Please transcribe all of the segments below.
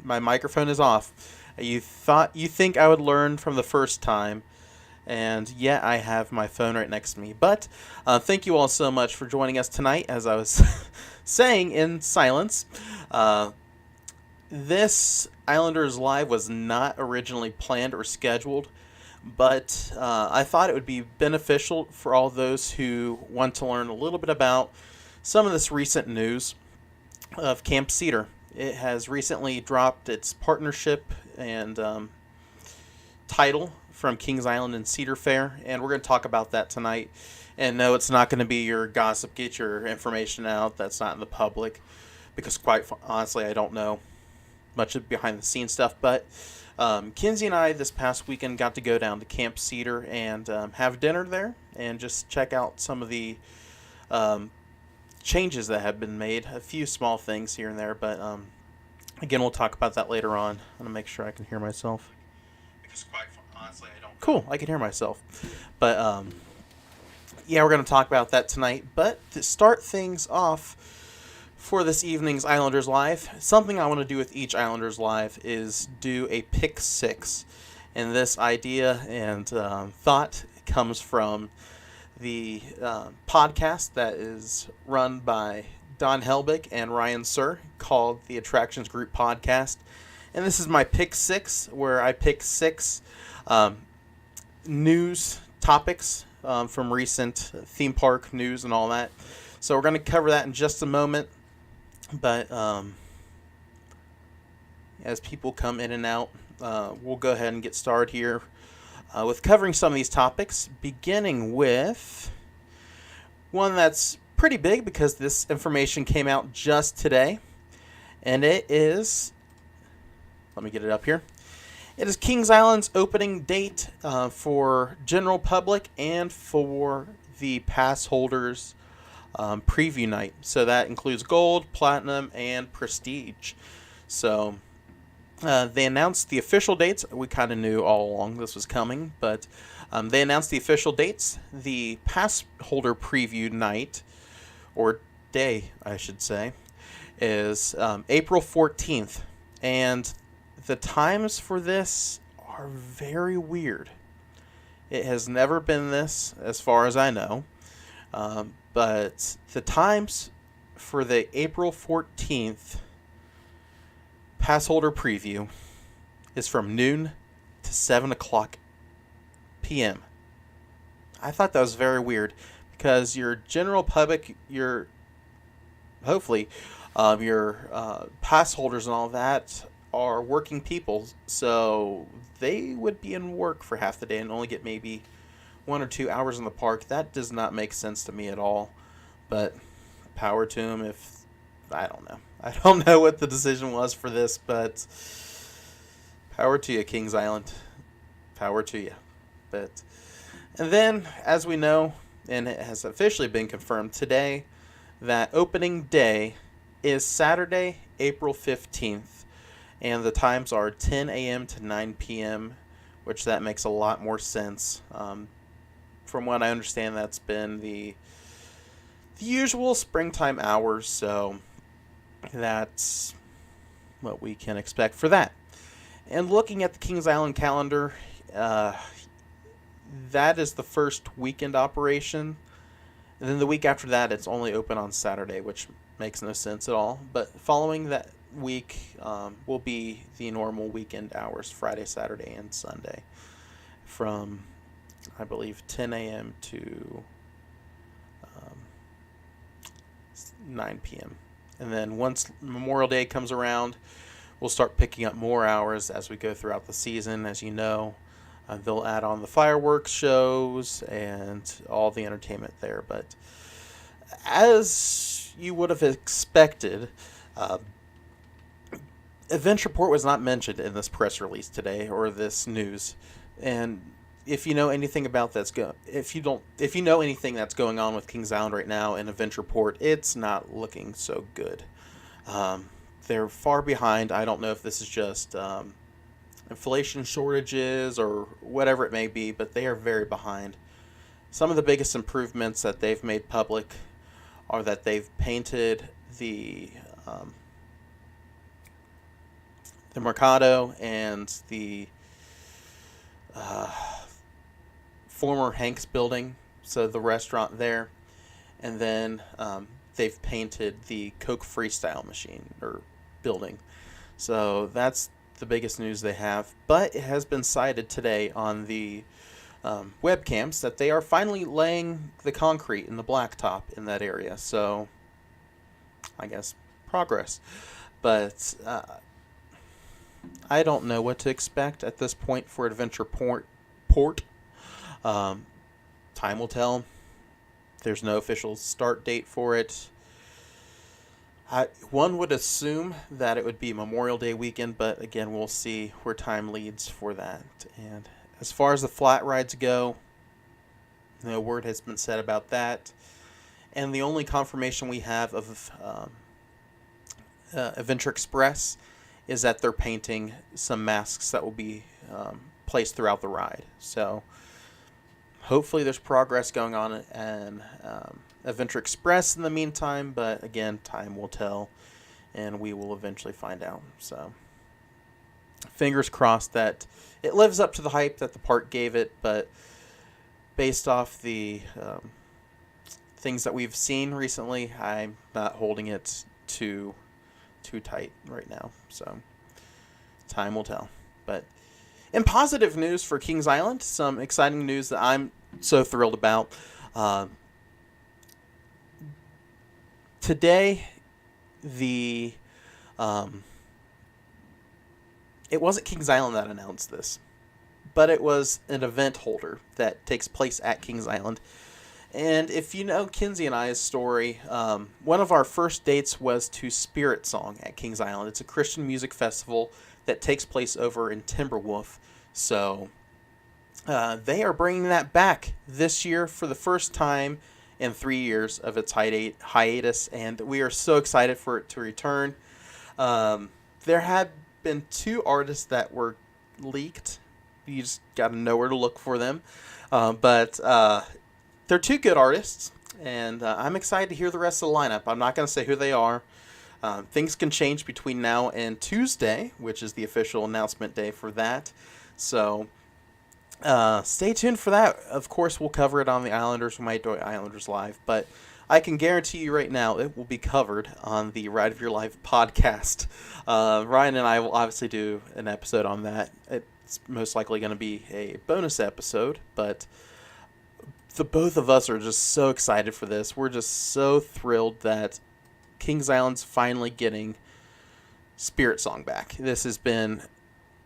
my microphone is off. You think I would learn from the first time, and yet I have my phone right next to me. But thank you all so much for joining us tonight, as I was saying in silence. Uh, this Islanders Live was not originally planned or scheduled, but I thought it would be beneficial for all those who want to learn a little bit about some of this recent news of Camp Cedar. It has recently dropped its partnership and title from Kings Island and Cedar Fair, and we're going to talk about that tonight. And no, it's not going to be your gossip, get your information out that's not in the public, because quite honestly, I don't know much of behind the scenes stuff. But Kinsey and I this past weekend got to go down to Camp Cedar and have dinner there and just check out some of the changes that have been made. A few small things here and there, but again, we'll talk about that later on. I'm going to make sure I can hear myself, because quite honestly, I don't. Cool, I can hear myself. But yeah, we're going to talk about that tonight. But to start things off for this evening's Islanders Live, something I want to do with each Islanders Live is do a pick six. And this idea and thought comes from the podcast that is run by Don Helbig and Ryan Sir, called the Attractions Group Podcast. And this is my pick six, where I pick six news topics from recent theme park news and all that. So we're going to cover that in just a moment. But as people come in and out, we'll go ahead and get started here with covering some of these topics, beginning with one that's pretty big because this information came out just today. And it is, let me get it up here. It is Kings Island's opening date for general public and for the pass holders preview night. So that includes gold, platinum, and prestige. So they announced the official dates. We kind of knew all along this was coming, but they announced the official dates. The pass holder preview night, or day, I should say, is April 14th. And the times for this are very weird. It has never been this, as far as I know. But the times for the April 14th pass holder preview is from noon to 7 o'clock p.m. I thought that was very weird, because your general public, hopefully your pass holders and all that are working people, so they would be in work for half the day and only get maybe 1 or 2 hours in the park. That does not make sense to me at all, but power to them. If I don't know what the decision was for this, but power to you, Kings Island, power to you. But and then, as we know, and it has officially been confirmed today, that opening day is Saturday, April 15th, and the times are 10 a.m. to 9 p.m., which that makes a lot more sense. From what I understand, that's been the usual springtime hours, so that's what we can expect for that. And looking at the Kings Island calendar, that is the first weekend operation. And then the week after that, it's only open on Saturday, which makes no sense at all. But following that week will be the normal weekend hours, Friday, Saturday, and Sunday, from, I believe, 10 a.m. to 9 p.m. And then once Memorial Day comes around, we'll start picking up more hours as we go throughout the season. As you know, they'll add on the fireworks shows and all the entertainment there. But as you would have expected, Event Report was not mentioned in this press release today or this news. And if you know anything about if you know anything that's going on with Kings Island right now in Event Report, it's not looking so good. They're far behind. I don't know if this is just inflation shortages or whatever it may be, but they are very behind. Some of the biggest improvements that they've made public are that they've painted the the Mercado and the former Hanks building, so the restaurant there. And then they've painted the Coke Freestyle machine or building. So that's the biggest news they have. But it has been cited today on the webcams that they are finally laying the concrete and the blacktop in that area. So I guess progress. But I don't know what to expect at this point for Adventure Port. Time will tell. There's no official start date for it. One would assume that it would be Memorial Day weekend, but again, we'll see where time leads for that. And as far as the flat rides go, no word has been said about that. And the only confirmation we have of Adventure Express is that they're painting some masks that will be placed throughout the ride. So hopefully there's progress going on in Adventure Express in the meantime, but again, time will tell, and we will eventually find out. So fingers crossed that it lives up to the hype that the park gave it, but based off the things that we've seen recently, I'm not holding it too tight right now. So time will tell. But in positive news for Kings Island, some exciting news that I'm so thrilled about. Today, it wasn't Kings Island that announced this, but it was an event holder that takes place at Kings Island. And if you know Kinsey and I's story, one of our first dates was to Spirit Song at Kings Island. It's a Christian music festival that takes place over in Timberwolf. So they are bringing that back this year for the first time in 3 years of its hiatus, and we are so excited for it to return. There had been 2 artists that were leaked. You just got to know where to look for them. But they're 2 good artists, and I'm excited to hear the rest of the lineup. I'm not going to say who they are. Things can change between now and Tuesday, which is the official announcement day for that. So stay tuned for that. Of course, we'll cover it on the Islanders. We might do Islanders Live, but I can guarantee you right now it will be covered on the Ride of Your Life podcast. Ryan and I will obviously do an episode on that. It's most likely going to be a bonus episode, but the both of us are just so excited for this. We're just so thrilled that Kings Island's finally getting Spirit Song back. This has been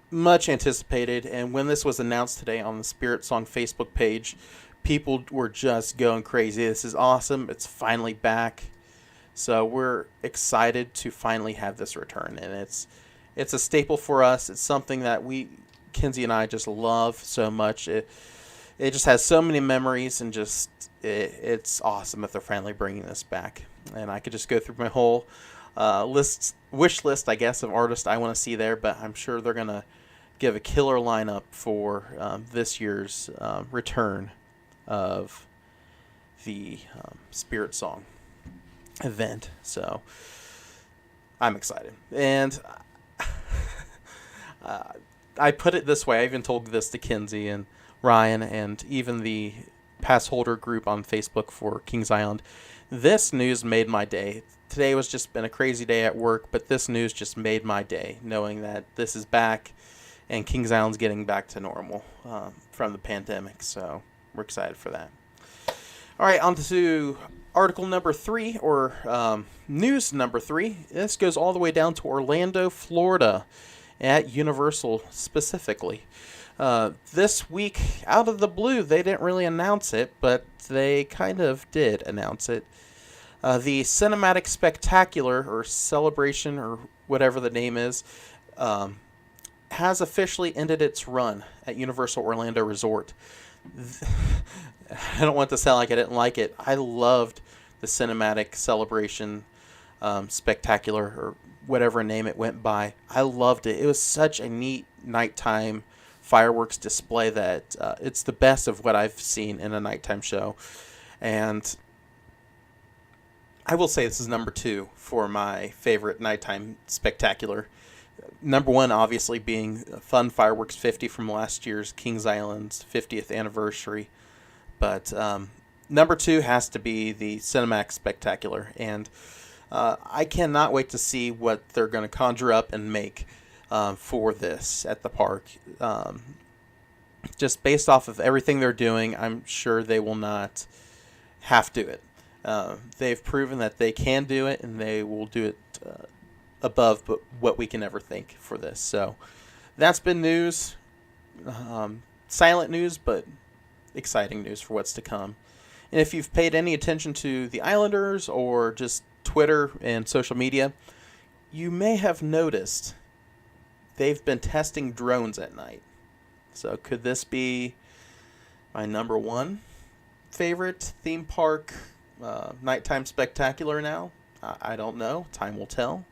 much anticipated, and when this was announced today on the Spirit Song Facebook page, people were just going crazy. This is awesome. It's finally back. So we're excited to finally have this return, and it's a staple for us. It's something that Kinsey and I just love so much. It just has so many memories, and just it's awesome that they're finally bringing this back. And I could just go through my whole wish list, I guess, of artists I want to see there, but I'm sure they're going to give a killer lineup for this year's return of the Spirit Song event. So I'm excited. And I put it this way. I even told this to Kinsey and Ryan and even the pass holder group on Facebook for Kings Island. This news made my day. Today was just been a crazy day at work, but this news just made my day, knowing that this is back and Kings Island's getting back to normal from the pandemic. So we're excited for that. All right, on to article number 3, or news number 3. This goes all the way down to Orlando, Florida, at Universal specifically. This week, out of the blue, they didn't really announce it, but they kind of did announce it. The Cinematic Spectacular, or Celebration, or whatever the name is, has officially ended its run at Universal Orlando Resort. I don't want to sound like I didn't like it. I loved the Cinematic Celebration Spectacular, or whatever name it went by. I loved it. It was such a neat nighttime fireworks display that it's the best of what I've seen in a nighttime show. And I will say this is number 2 for my favorite nighttime spectacular. Number one, obviously, being Fun Fireworks 50 from last year's Kings Island's 50th anniversary. But number two has to be the Cinemax Spectacular. And I cannot wait to see what they're going to conjure up and make for this at the park. Just based off of everything they're doing, I'm sure they will not half do it. They've proven that they can do it, and they will do it above what we can ever think for this. So that's been news. Silent news, but exciting news for what's to come. And if you've paid any attention to the Islanders or just Twitter and social media, you may have noticed they've been testing drones at night. So could this be my number one favorite theme park nighttime spectacular now? I don't know. Time will tell.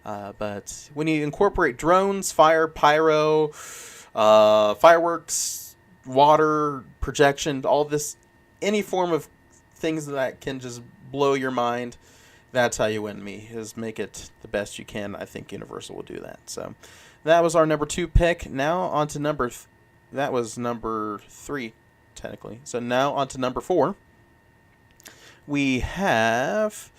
But when you incorporate drones, fire, pyro, fireworks, water, projection, all this, any form of things that can just blow your mind, that's how you win me, is make it the best you can. I think Universal will do that. So that was our number two pick. Now on to that was number three, technically. So now on to number four. We have...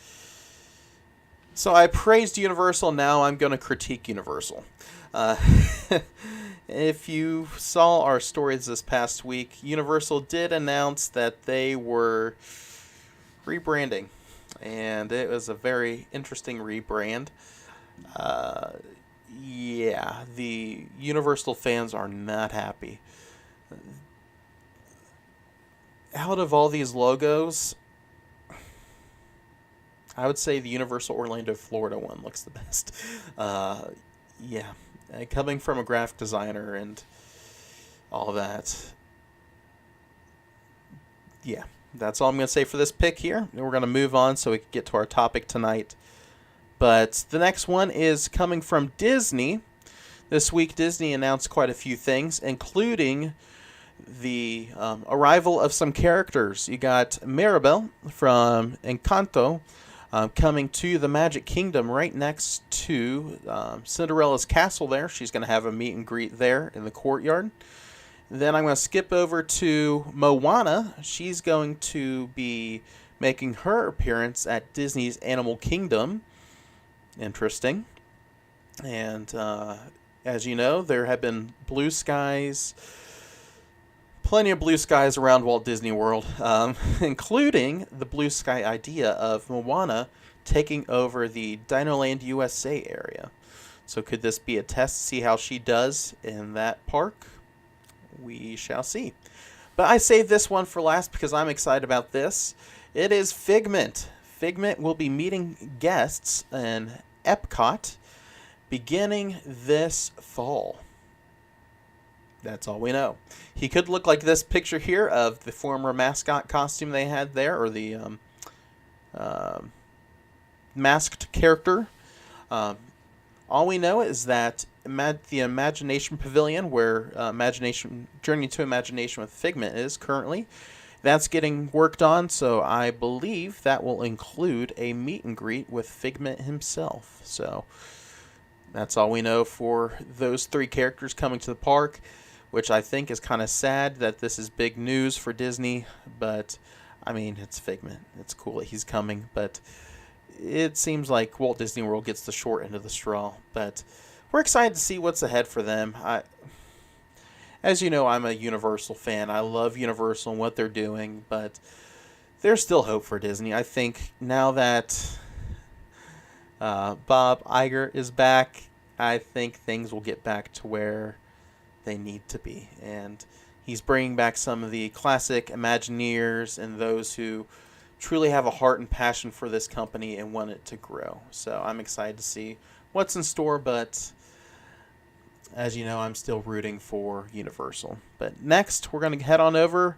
So I praised Universal, now I'm going to critique Universal. If you saw our stories this past week, Universal did announce that they were rebranding. And it was a very interesting rebrand. Yeah, the Universal fans are not happy. Out of all these logos, I would say the Universal Orlando, Florida one looks the best. Yeah, coming from a graphic designer and all that. Yeah, that's all I'm going to say for this pick here. And we're going to move on so we can get to our topic tonight. But the next one is coming from Disney. This week, Disney announced quite a few things, including the arrival of some characters. You got Mirabel from Encanto coming to the Magic Kingdom right next to Cinderella's castle there. She's going to have a meet and greet there in the courtyard. Then I'm going to skip over to Moana. She's going to be making her appearance at Disney's Animal Kingdom. Interesting. And as you know, there have been blue skies, plenty of blue skies around Walt Disney World, including the blue sky idea of Moana taking over the Dinoland USA area. So could this be a test to see how she does in that park? We shall see. But I saved this one for last because I'm excited about this. It is Figment. Figment will be meeting guests in Epcot beginning this fall. That's all we know. He could look like this picture here of the former mascot costume they had there, or the masked character. All we know is that the Imagination Pavilion, where Journey to Imagination with Figment is currently, that's getting worked on, so I believe that will include a meet and greet with Figment himself. So that's all we know for those three characters coming to the park, which I think is kind of sad that this is big news for Disney, but I mean, it's Figment. It's cool that he's coming, but it seems like Walt Disney World gets the short end of the straw. But we're excited to see what's ahead for them. As you know, I'm a Universal fan. I love Universal and what they're doing, but there's still hope for Disney. I think now that Bob Iger is back, I think things will get back to where they need to be. And he's bringing back some of the classic Imagineers and those who truly have a heart and passion for this company and want it to grow. So I'm excited to see what's in store, but as you know, I'm still rooting for Universal. But next, we're going to head on over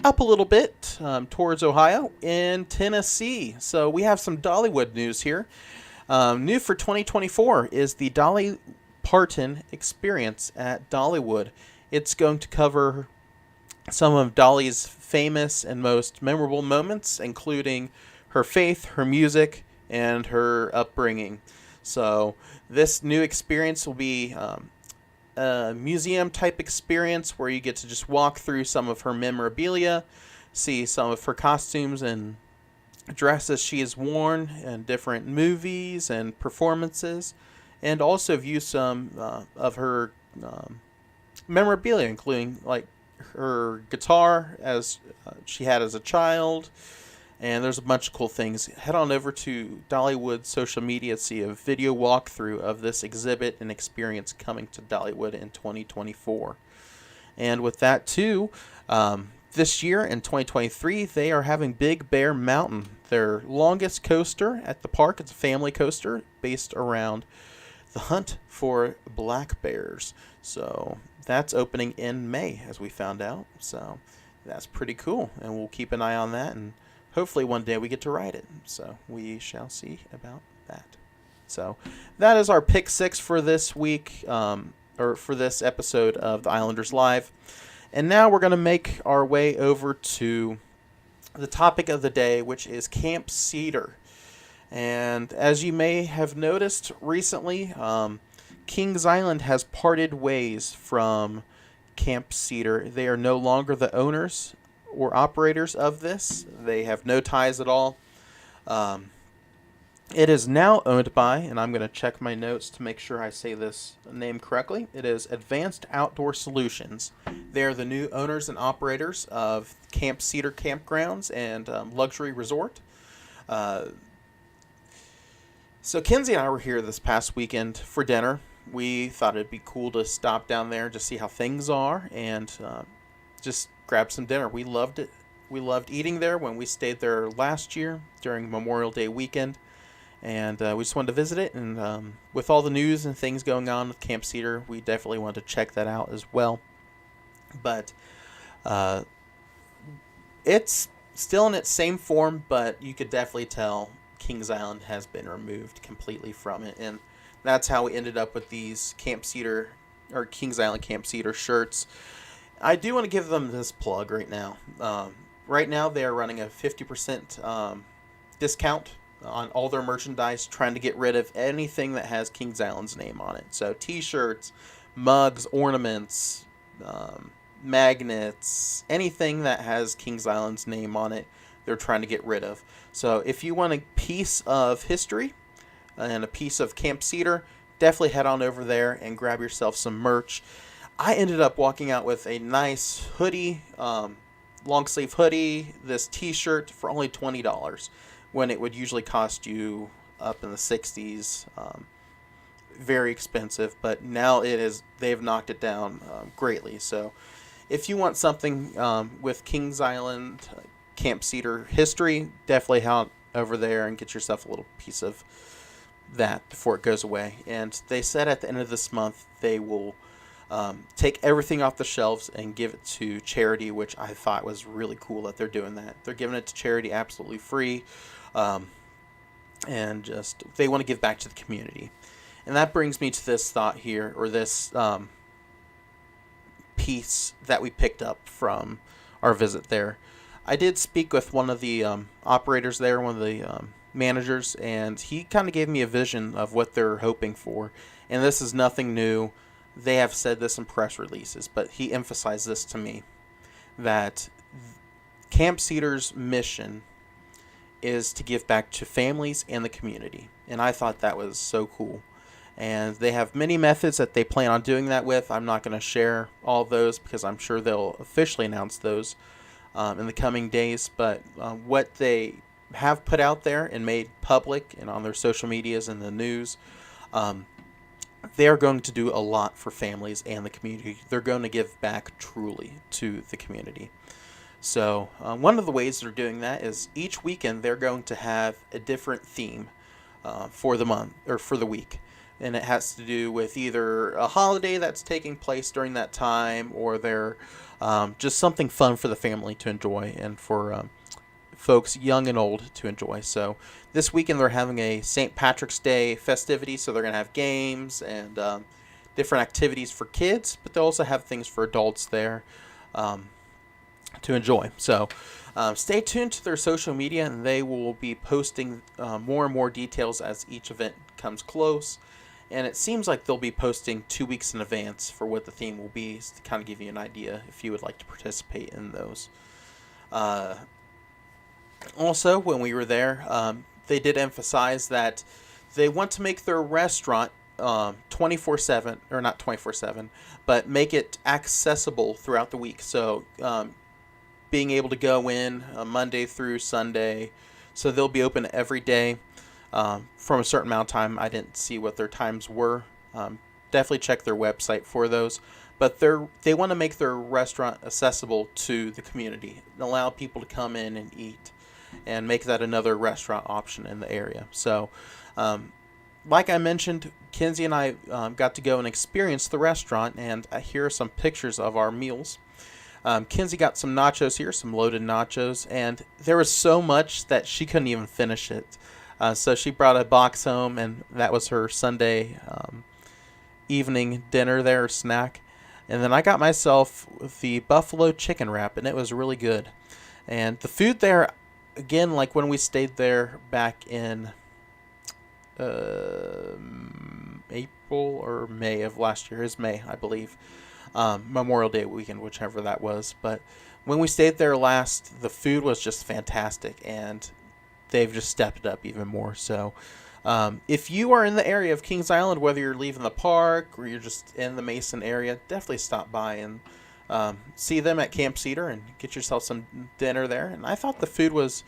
up a little bit towards Ohio in Tennessee. So we have some Dollywood news here. New for 2024 is the Dolly Parton Experience at Dollywood. It's going to cover some of Dolly's famous and most memorable moments, including her faith, her music, and her upbringing. So This new experience will be a museum type experience where you get to just walk through some of her memorabilia, see some of her costumes and dresses she has worn in different movies and performances, and also view some of her memorabilia, including like her guitar as she had as a child. And there's a bunch of cool things. Head on over to Dollywood's social media to see a video walkthrough of this exhibit and experience coming to Dollywood in 2024. And with that too, this year in 2023, they are having Big Bear Mountain, their longest coaster at the park. It's a family coaster based around the hunt for black bears. So that's opening in May, as we found out. So that's pretty cool, and we'll keep an eye on that, and hopefully one day we get to ride it. So we shall see about that. So that is our pick 6 for this week, or for this episode of the Islanders Live. And now we're going to make our way over to the topic of the day, which is Camp Cedar. And as you may have noticed recently, Kings Island has parted ways from Camp Cedar. They are no longer the owners or operators of this. They have no ties at all. It is now owned by, and I'm going to check my notes to make sure I say this name correctly, it is Advanced Outdoor Solutions. They are the new owners and operators of Camp Cedar Campgrounds and Luxury Resort. So Kenzie and I were here this past weekend for dinner. We thought it'd be cool to stop down there and just see how things are and just grab some dinner. We loved it. We loved eating there when we stayed there last year during Memorial Day weekend. And we just wanted to visit it. And with all the news and things going on with Camp Cedar, we definitely wanted to check that out as well. But it's still in its same form, but you could definitely tell Kings Island has been removed completely from it. And that's how we ended up with these Camp Cedar, or Kings Island Camp Cedar shirts. I do want to give them this plug right now. Right now they are running a 50% discount on all their merchandise, trying to get rid of anything that has Kings Island's name on it. So t-shirts, mugs, ornaments, magnets, anything that has Kings Island's name on it, they're trying to get rid of. So if you want a piece of history and a piece of Camp Cedar, definitely head on over there and grab yourself some merch. I ended up walking out with a nice hoodie, long sleeve hoodie, this t-shirt for only $20 when it would usually cost you up in the 60s. Very expensive, but now they've knocked it down greatly. So if you want something with Kings Island Camp Cedar history, definitely head over there and get yourself a little piece of that before it goes away. And they said at the end of this month they will take everything off the shelves and give it to charity, which I thought was really cool that they're doing that. They're giving it to charity absolutely free, and just they want to give back to the community. And that brings me to this thought here, or this piece that we picked up from our visit there. I did speak with one of the operators there, one of the managers, and he kind of gave me a vision of what they're hoping for. And this is nothing new. They have said this in press releases, but he emphasized this to me, that Camp Cedar's mission is to give back to families and the community. And I thought that was so cool. And they have many methods that they plan on doing that with. I'm not going to share all those because I'm sure they'll officially announce those in the coming days. But what they have put out there and made public and on their social medias and the news, they are going to do a lot for families and the community. They're going to give back truly to the community. So one of the ways they're doing that is each weekend they're going to have a different theme for the month or for the week. And it has to do with either a holiday that's taking place during that time, or they're just something fun for the family to enjoy and for folks young and old to enjoy. So this weekend they're having a St. Patrick's Day festivity, so they're going to have games and different activities for kids, but they'll also have things for adults there to enjoy. So stay tuned to their social media, and they will be posting more and more details as each event comes close. and it seems like they'll be posting 2 weeks in advance for what the theme will be, to kind of give you an idea if you would like to participate in those. Uh, Also, when we were there, they did emphasize that they want to make their restaurant 24/7, or not 24/7, but make it accessible throughout the week. So, being able to go in Monday through Sunday, so they'll be open every day from a certain amount of time. I didn't see what their times were. Definitely check their website for those. But they want to make their restaurant accessible to the community and allow people to come in and eat, and make that another restaurant option in the area. So, like I mentioned, Kinsey and I got to go and experience the restaurant, and here are some pictures of our meals. Kinsey got some nachos here, some loaded nachos, and there was so much that she couldn't even finish it. So she brought a box home, and that was her Sunday evening dinner there, snack. And then I got myself the buffalo chicken wrap, and it was really good. And the food there, again, like when we stayed there back in April or May of last year. It was May, I believe. Memorial Day weekend, whichever that was. But when we stayed there last, the food was just fantastic, and they've just stepped it up even more. So if you are in the area of Kings Island, whether you're leaving the park or you're just in the Mason area, definitely stop by and see them at Camp Cedar and get yourself some dinner there. And I thought the food was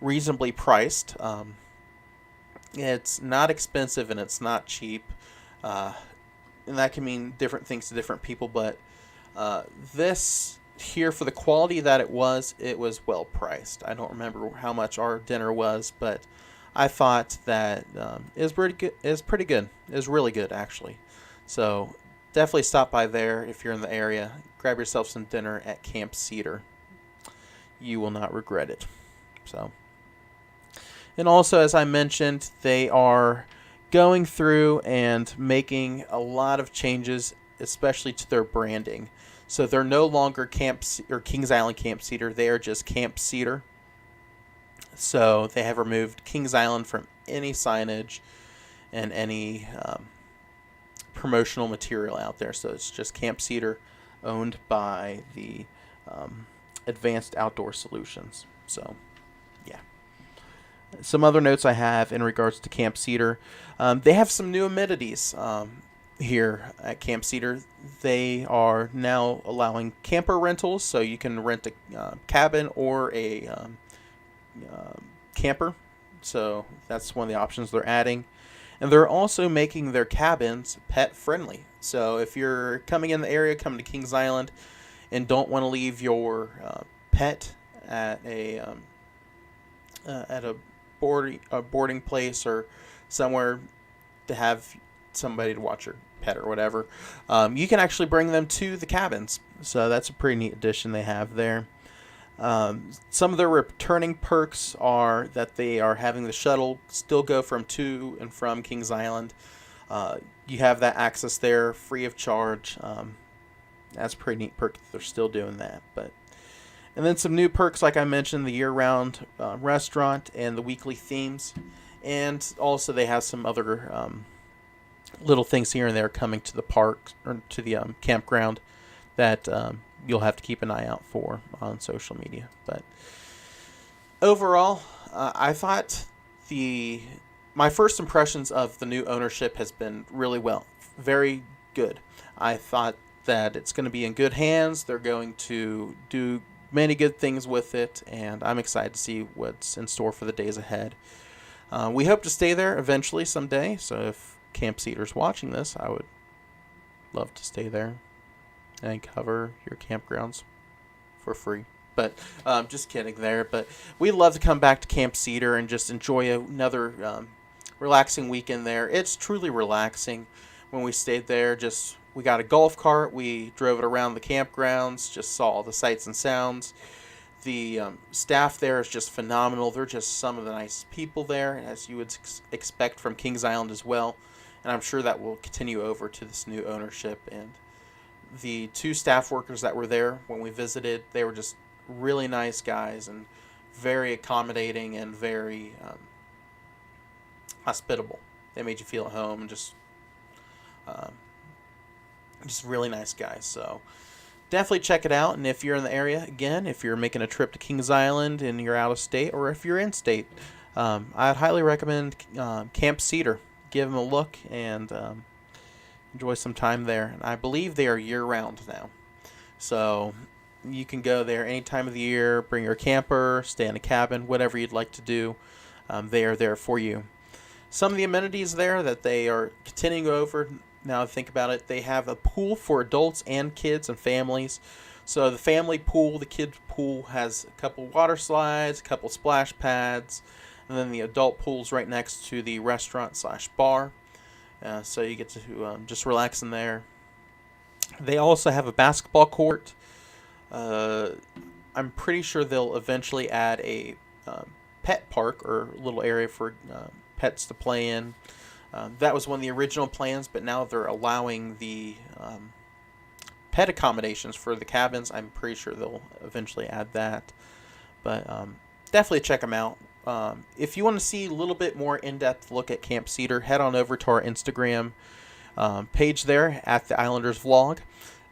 reasonably priced. It's not expensive and it's not cheap. And that can mean different things to different people. But this here, for the quality that it was well priced. I don't remember how much our dinner was, but I thought that it was pretty good. It was really good, actually. So definitely stop by there if you're in the area. Grab yourself some dinner at Camp Cedar. You will not regret it. So, and also, as I mentioned, they are going through and making a lot of changes, especially to their branding. So they're no longer Kings Island Camp Cedar. They are just Camp Cedar. So they have removed Kings Island from any signage and any promotional material out there. So it's just Camp Cedar, owned by the Advanced Outdoor Solutions. So, yeah. Some other notes I have in regards to Camp Cedar. They have some new amenities here at Camp Cedar. They are now allowing camper rentals, so you can rent a cabin or a camper. So that's one of the options they're adding. And they're also making their cabins pet friendly. So if you're coming in the area, coming to Kings Island, and don't want to leave your pet at a boarding place or somewhere to have somebody to watch your pet or whatever, you can actually bring them to the cabins. So that's a pretty neat addition they have there. Some of their returning perks are that they are having the shuttle still go to and from Kings Island. You have that access there free of charge. That's a pretty neat perk that they're still doing that. And then some new perks, like I mentioned, the year-round restaurant and the weekly themes. And also they have some other little things here and there coming to the park or to the campground that you'll have to keep an eye out for on social media. But overall, I thought my first impressions of the new ownership has been very good. I thought that it's going to be in good hands. They're going to do many good things with it, and I'm excited to see what's in store for the days ahead. We hope to stay there eventually someday, so if Camp Cedar's watching this, I would love to stay there and cover your campgrounds for free. But just kidding there. But we'd love to come back to Camp Cedar and just enjoy another relaxing weekend there. It's truly relaxing. When we stayed there, we got a golf cart. We drove it around the campgrounds, just saw all the sights and sounds. The staff there is just phenomenal. They're just some of the nice people there, as you would expect from Kings Island as well. And I'm sure that will continue over to this new ownership. And the 2 staff workers that were there when we visited, they were just really nice guys and very accommodating and very hospitable. They made you feel at home and just Um, just really nice guys. So definitely check it out. And if you're in the area, again, if you're making a trip to Kings Island and you're out of state, or if you're in state, I'd highly recommend Camp Cedar. Give them a look and enjoy some time there. And I believe they are year round now. So you can go there any time of the year, bring your camper, stay in a cabin, whatever you'd like to do. They are there for you. Some of the amenities there that they are continuing over, now that I think about it, they have a pool for adults and kids and families. So the family pool, the kids pool has a couple water slides, a couple splash pads, and then the adult pool's right next to the restaurant slash bar. So you get to just relax in there. They also have a basketball court. I'm pretty sure they'll eventually add a pet park or little area for pets to play in. That was one of the original plans, but now they're allowing the pet accommodations for the cabins. I'm pretty sure they'll eventually add that. But definitely check them out. If you want to see a little bit more in-depth look at Camp Cedar, head on over to our Instagram page there at the Islanders Vlog.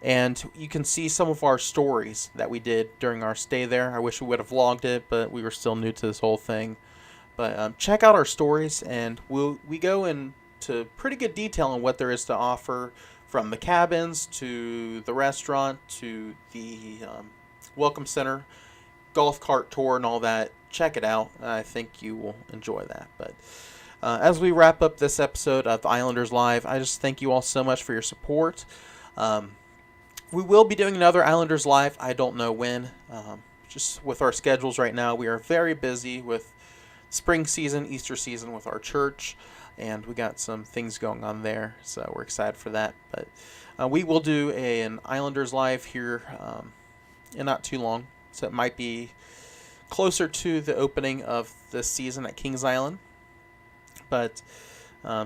And you can see some of our stories that we did during our stay there. I wish we would have vlogged it, but we were still new to this whole thing. But check out our stories, and we go into pretty good detail on what there is to offer, from the cabins to the restaurant to the welcome center, golf cart tour, and all that. Check it out. I think you will enjoy that. But as we wrap up this episode of Islanders Live, I just thank you all so much for your support. We will be doing another Islanders Live. I don't know when. Just with our schedules right now, we are very busy with spring season, Easter season with our church, and we got some things going on there, so we're excited for that. But we will do an Islanders Live here in not too long, so it might be closer to the opening of this season at Kings Island. But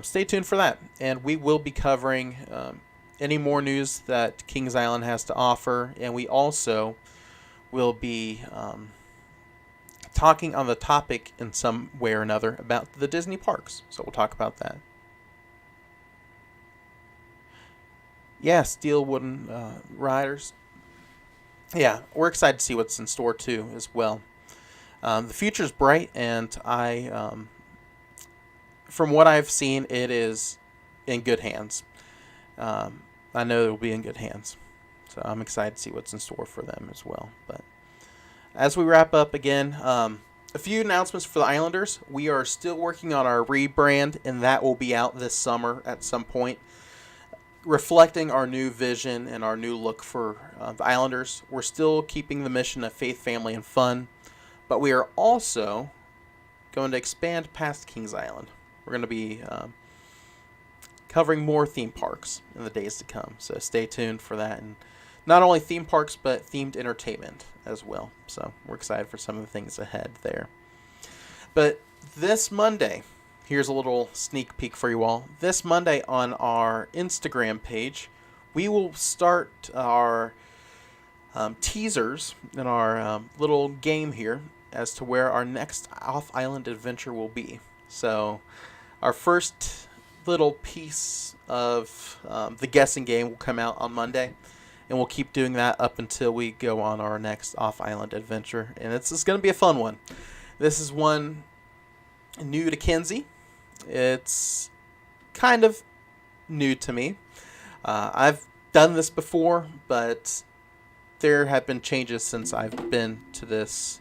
stay tuned for that, and we will be covering any more news that Kings Island has to offer, and we also will be talking on the topic in some way or another about the Disney parks. So we'll talk about that. Yeah, steel wooden riders. Yeah, we're excited to see what's in store too as well. The future's bright, and from what I've seen, it is in good hands. I know it will be in good hands. So I'm excited to see what's in store for them as well. But as we wrap up again, a few announcements for the Islanders. We are still working on our rebrand, and that will be out this summer at some point, reflecting our new vision and our new look for the Islanders. We're still keeping the mission of faith, family, and fun, but we are also going to expand past Kings Island. We're going to be covering more theme parks in the days to come, so stay tuned for that. And not only theme parks, but themed entertainment as well. So we're excited for some of the things ahead there. But this Monday, here's a little sneak peek for you all. This Monday on our Instagram page, we will start our teasers in our little game here as to where our next off-island adventure will be. So our first little piece of the guessing game will come out on Monday, and we'll keep doing that up until we go on our next off-island adventure. And it's going to be a fun one. This is one new to Kenzie. It's kind of new to me. I've done this before, but there have been changes since I've been to this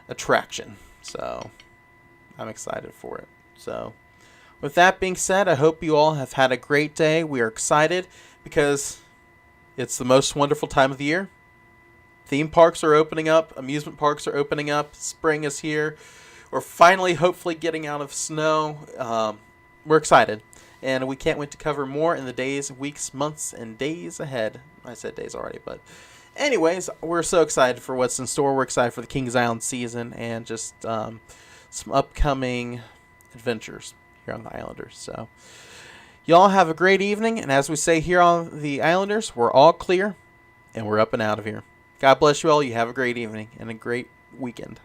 attraction. So I'm excited for it. So with that being said, I hope you all have had a great day. We are excited because it's the most wonderful time of the year. Theme parks are opening up. Amusement parks are opening up. Spring is here. We're finally, hopefully, getting out of snow. We're excited. And we can't wait to cover more in the days, weeks, months, and days ahead. I said days already, but anyways, we're so excited for what's in store. We're excited for the Kings Island season and just some upcoming adventures here on the Islanders. So y'all have a great evening, and as we say here on the Islanders, we're all clear and we're up and out of here. God bless you all. You have a great evening and a great weekend.